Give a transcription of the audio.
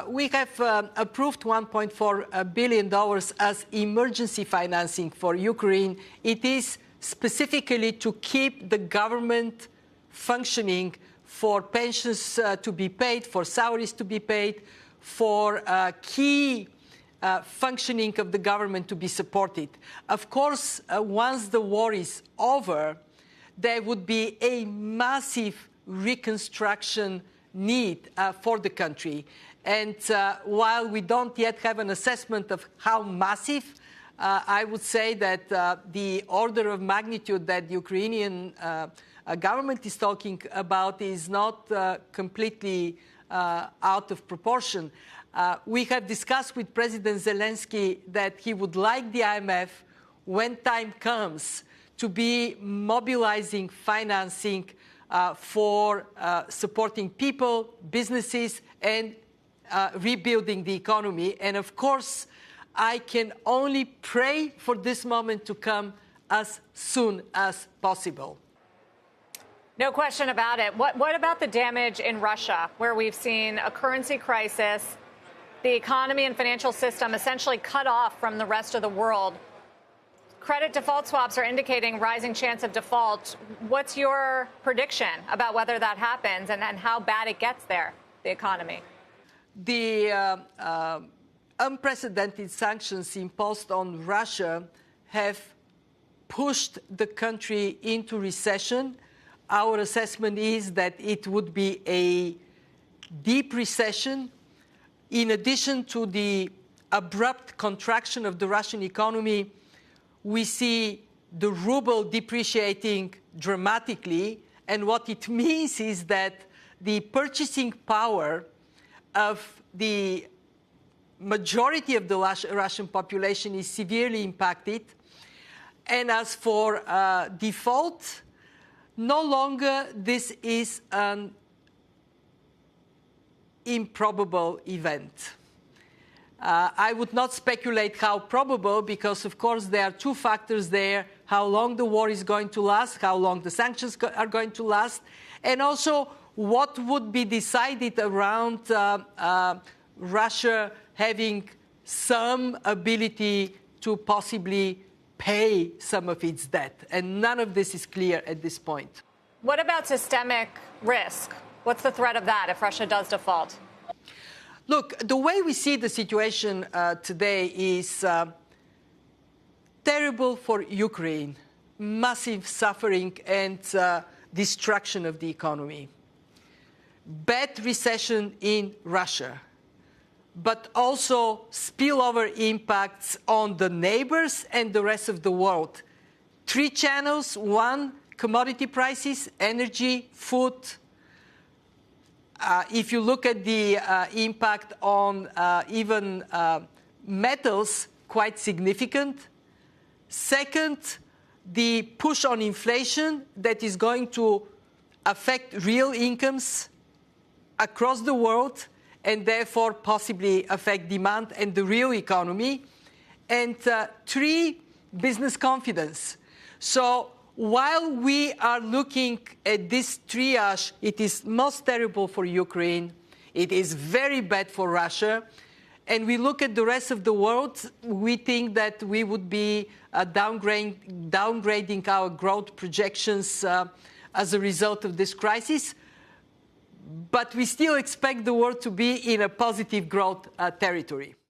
We have approved $1.4 billion as emergency financing for Ukraine. It is specifically to keep the government functioning, for pensions to be paid, for salaries to be paid, for key functioning of the government to be supported. Of course, once the war is over, there would be a massive reconstruction need for the country. And while we don't yet have an assessment of how massive, I would say that the order of magnitude that the Ukrainian government is talking about is not completely out of proportion. We have discussed with President Zelensky that he would like the IMF, when time comes, to be mobilizing financing for supporting people, businesses, and rebuilding the economy. And of course, I can only pray for this moment to come as soon as possible. No question about it. What about the damage in Russia, where we've seen a currency crisis, the economy and financial system essentially cut off from the rest of the world? Credit default swaps are indicating rising chance of default. What's your prediction about whether that happens and how bad it gets there, the economy? The unprecedented sanctions imposed on Russia have pushed the country into recession. Our assessment is that it would be a deep recession. In addition to the abrupt contraction of the Russian economy, we see the ruble depreciating dramatically. And what it means is that the purchasing power of the majority of the Russian population is severely impacted. And as for default, no longer this is an improbable event. I would not speculate how probable, because, of course, there are two factors there: how long the war is going to last, how long the sanctions are going to last, and also what would be decided around Russia having some ability to possibly pay some of its debt. And none of this is clear at this point. What about systemic risk? What's the threat of that if Russia does default? Look, the way we see the situation today is terrible for Ukraine. Massive suffering and destruction of the economy. Bad recession in Russia, but also spillover impacts on the neighbors and the rest of the world. Three channels: one, commodity prices, energy, food. If you look at the impact on even metals, quite significant. Second, the push on inflation that is going to affect real incomes across the world, and therefore possibly affect demand and the real economy. And three, business confidence. So while we are looking at this triage, it is most terrible for Ukraine, it is very bad for Russia, and we look at the rest of the world, we think that we would be downgrading our growth projections as a result of this crisis. But we still expect the world to be in a positive growth territory.